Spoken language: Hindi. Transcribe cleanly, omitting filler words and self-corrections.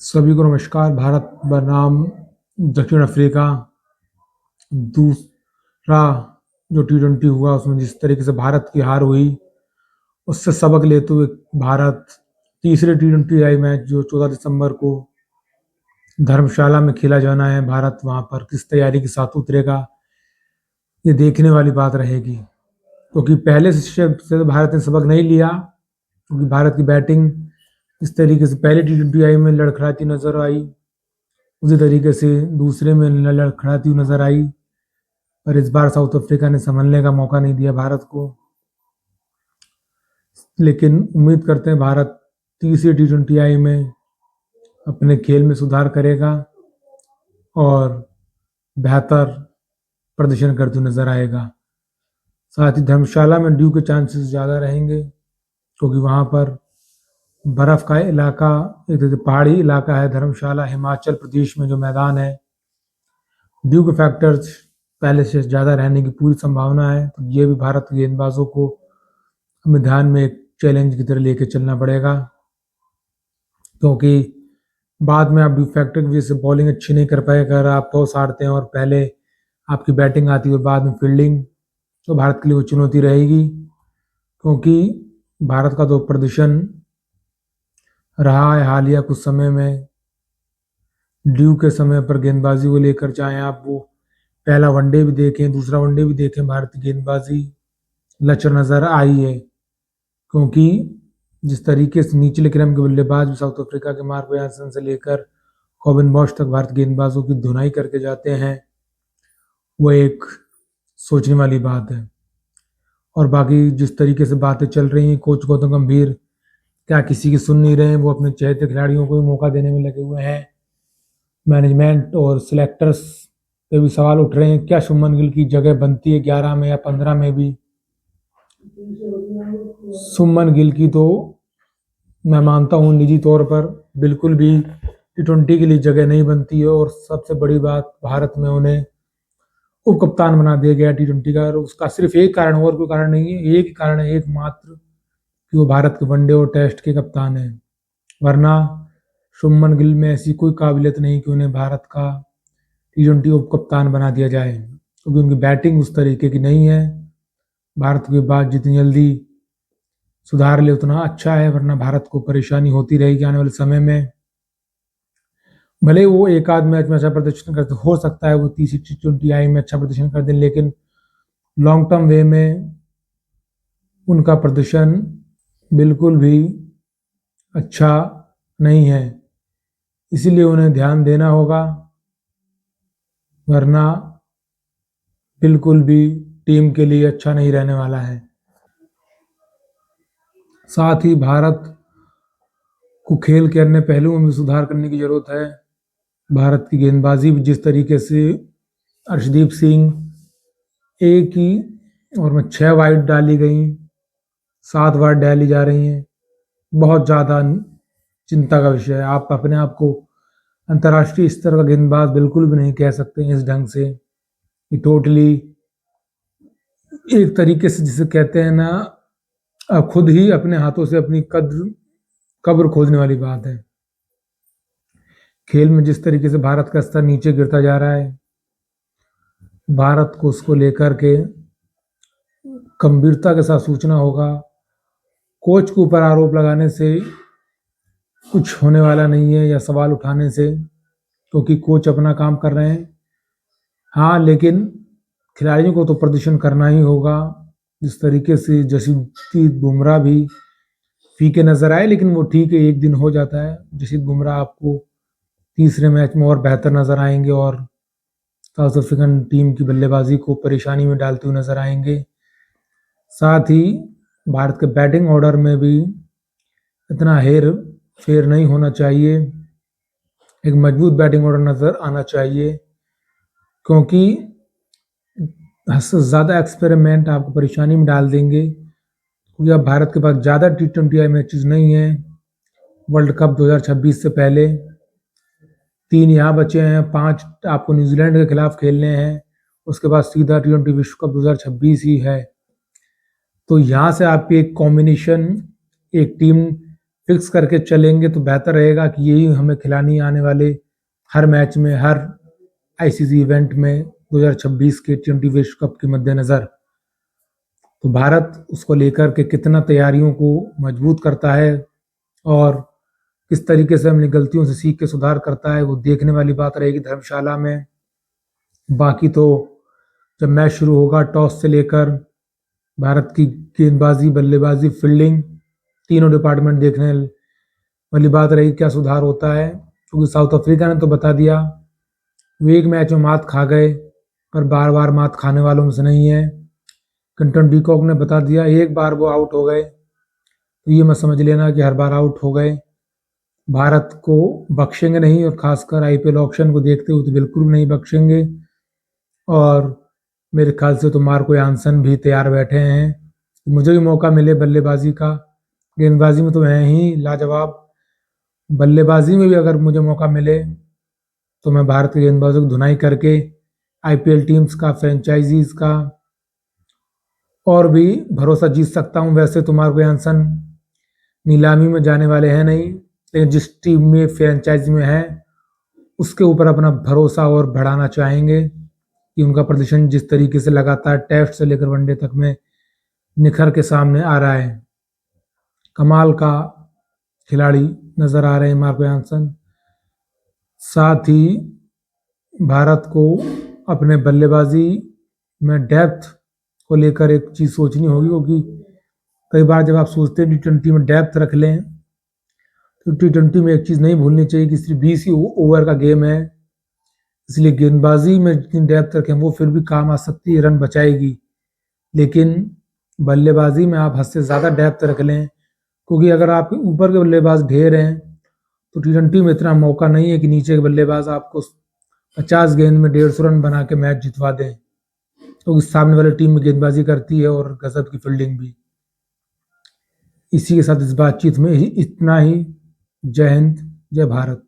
सभी को नमस्कार। भारत बनाम दक्षिण अफ्रीका दूसरा जो टी20 हुआ उसमें जिस तरीके से भारत की हार हुई उससे सबक लेते हुए भारत तीसरे टी20 आई मैच जो 14 दिसंबर को धर्मशाला में खेला जाना है, भारत वहां पर किस तैयारी के साथ उतरेगा ये देखने वाली बात रहेगी। क्योंकि पहले से भारत ने सबक नहीं लिया, क्योंकि भारत की बैटिंग इस तरीके से पहले टी20 आई में लड़खड़ाती नजर आई, उसी तरीके से दूसरे में लड़खड़ाती हुई नजर आई। पर इस बार साउथ अफ्रीका ने संभलने का मौका नहीं दिया भारत को। लेकिन उम्मीद करते हैं भारत तीसरी टी20 आई में अपने खेल में सुधार करेगा और बेहतर प्रदर्शन करते हुए नजर आएगा। साथ ही धर्मशाला में ड्यू के चांसेस ज़्यादा रहेंगे, क्योंकि वहाँ पर बर्फ का इलाका, एक पहाड़ी इलाका है धर्मशाला, हिमाचल प्रदेश में जो मैदान है, ड्यू के फैक्टर्स पहले से ज़्यादा रहने की पूरी संभावना है। तो ये भी भारत के गेंदबाजों को हमें ध्यान में एक चैलेंज की तरह लेके चलना पड़ेगा, क्योंकि बाद में आप ड्यू फैक्टर की वजह से बॉलिंग अच्छी नहीं कर पाए। अगर आप टॉस हारते हैं और पहले आपकी बैटिंग आती है और बाद में फील्डिंग, तो भारत के लिए वो चुनौती रहेगी। क्योंकि भारत का तो प्रदर्शन रहा है हालिया कुछ समय में, ड्यू के समय पर गेंदबाजी को लेकर, चाहे आप वो पहला वनडे भी देखें, दूसरा वनडे भी देखें, भारतीय गेंदबाजी लचर नजर आई है। क्योंकि जिस तरीके से निचले क्रम के बल्लेबाज भी साउथ अफ्रीका के मार्क यानसन से लेकर कॉबिन बॉश तक भारतीय गेंदबाजों की धुनाई करके जाते हैं, वो एक सोचने वाली बात है। और बाकी जिस तरीके से बातें चल रही हैं, कोच गौतम गंभीर क्या किसी की सुन नहीं रहे हैं, वो अपने चहेते खिलाड़ियों को भी मौका देने में लगे हुए हैं। मैनेजमेंट और सिलेक्टर्स पे भी सवाल उठ रहे हैं, क्या शुभमन गिल की जगह बनती है 11 में या 15 में भी। शुभमन गिल की तो मैं मानता हूँ निजी तौर पर बिल्कुल भी टी20 के लिए जगह नहीं बनती है। और सबसे बड़ी बात, भारत में उन्हें उप कप्तान बना दिया गया टी20 का, और उसका सिर्फ एक कारण, और कोई कारण नहीं है, एक ही कारण है एकमात्र, कि वो भारत के वनडे और टेस्ट के कप्तान हैं। वरना शुभमन गिल में ऐसी कोई काबिलियत नहीं कि उन्हें भारत का टी20 उप कप्तान बना दिया जाए, क्योंकि उनकी बैटिंग उस तरीके की नहीं है। भारत के बाद जितनी जल्दी सुधार ले उतना अच्छा है, वरना भारत को परेशानी होती रहेगी आने वाले समय में। भले वो एक आध मैच में अच्छा प्रदर्शन करते, हो सकता है वो तीसरी टी20 आई में अच्छा प्रदर्शन कर दें, लेकिन लॉन्ग टर्म वे में उनका प्रदर्शन बिल्कुल भी अच्छा नहीं है। इसीलिए उन्हें ध्यान देना होगा, वरना बिल्कुल भी टीम के लिए अच्छा नहीं रहने वाला है। साथ ही भारत को खेल के अन्य पहलुओं में सुधार करने की जरूरत है। भारत की गेंदबाजी भी जिस तरीके से अर्शदीप सिंह एक ही और में 6 वाइड डाली गई, 7 वाइड डाली जा रही हैं, बहुत ज़्यादा चिंता का विषय है। आप अपने आप को अंतर्राष्ट्रीय स्तर का गेंदबाज बिल्कुल भी नहीं कह सकते इस ढंग से। ये टोटली एक तरीके से जिसे कहते हैं ना, खुद ही अपने हाथों से अपनी कब्र खोदने वाली बात है। खेल में जिस तरीके से भारत का स्तर नीचे गिरता जा रहा है, भारत को उसको लेकर के गंभीरता के साथ सोचना होगा। कोच के ऊपर आरोप लगाने से कुछ होने वाला नहीं है, या सवाल उठाने से, क्योंकि कोच अपना काम कर रहे हैं। हाँ, लेकिन खिलाड़ियों को तो प्रदर्शन करना ही होगा। जिस तरीके से जसप्रीत बुमराह भी फीके नजर आए, लेकिन वो ठीक है, एक दिन हो जाता है। जसप्रीत बुमराह आपको तीसरे मैच में और बेहतर नजर आएंगे और साउथ अफ्रीकन टीम की बल्लेबाजी को परेशानी में डालते हुए नजर आएंगे। साथ ही भारत के बैटिंग ऑर्डर में भी इतना हेर फेर नहीं होना चाहिए, एक मजबूत बैटिंग ऑर्डर नजर आना चाहिए, क्योंकि ज़्यादा एक्सपेरिमेंट आपको परेशानी में डाल देंगे। क्योंकि अब भारत के पास ज़्यादा टी20 आई मैचेस नहीं है। वर्ल्ड कप 2026 से पहले 3 यहाँ बचे हैं, 5 आपको न्यूजीलैंड के खिलाफ खेलने हैं, उसके बाद सीधा टी20 विश्व कप 2026 ही है। तो यहाँ से आपकी एक कॉम्बिनेशन, एक टीम फिक्स करके चलेंगे तो बेहतर रहेगा कि यही हमें खिलानी आने वाले हर मैच में, हर आईसीसी इवेंट में 2026 के टी20 विश्व कप के मद्देनज़र। तो भारत उसको लेकर के कितना तैयारियों को मजबूत करता है और किस तरीके से अपनी गलतियों से सीख के सुधार करता है, वो देखने वाली बात रहेगी धर्मशाला में। बाकी तो जब मैच शुरू होगा, टॉस से लेकर भारत की गेंदबाजी, बल्लेबाजी, फील्डिंग, तीनों डिपार्टमेंट देखने वाली बात रहेगी क्या सुधार होता है। क्योंकि साउथ अफ्रीका ने तो बता दिया, वो एक मैच में मात खा गए पर बार बार मात खाने वालों में से नहीं है। क्विंटन डीकॉक ने बता दिया, एक बार वो आउट हो गए तो ये मत समझ लेना कि हर बार आउट हो गए। भारत को बख्शेंगे नहीं, और खासकर आईपीएल ऑक्शन को देखते हुए तो बिल्कुल नहीं बख्शेंगे। और मेरे ख्याल से तो मार्को यानसन भी तैयार बैठे हैं, मुझे भी मौका मिले बल्लेबाजी का। गेंदबाजी में तो हैं ही लाजवाब, बल्लेबाजी में भी अगर मुझे मौका मिले तो मैं भारत के गेंदबाजों की धुनाई करके आईपीएल टीम्स का, फ्रेंचाइजीज का और भी भरोसा जीत सकता हूं। वैसे तो मार्को यानसन नीलामी में जाने वाले हैं नहीं, लेकिन जिस टीम में, फ्रेंचाइजी में है, उसके ऊपर अपना भरोसा और बढ़ाना चाहेंगे कि उनका प्रदर्शन जिस तरीके से लगातार टेस्ट से लेकर वनडे तक में निखर के सामने आ रहा है, कमाल का खिलाड़ी नजर आ रहे हैं मार्को यानसन। साथ ही भारत को अपने बल्लेबाजी में डेप्थ को लेकर एक चीज सोचनी होगी, क्योंकि कई बार जब आप सोचते हैं टी20 में डेप्थ रख लें, तो टी20 में एक चीज नहीं भूलनी चाहिए कि सिर्फ 20 ही ओवर का गेम है, इसलिए गेंदबाजी में जितनी डेप्थ रखें वो फिर भी काम आ सकती है, रन बचाएगी। लेकिन बल्लेबाजी में आप हद से ज़्यादा डेप्थ रख लें, क्योंकि अगर आपके ऊपर के बल्लेबाज ढेर हैं तो टी20 में इतना मौका नहीं है कि नीचे के बल्लेबाज आपको 50 गेंद में 150 रन बना के मैच जितवा दें, क्योंकि सामने वाली टीम में गेंदबाजी करती है और गजब की फील्डिंग भी। इसी के साथ इस बातचीत में इतना ही। जय हिंद, जय भारत।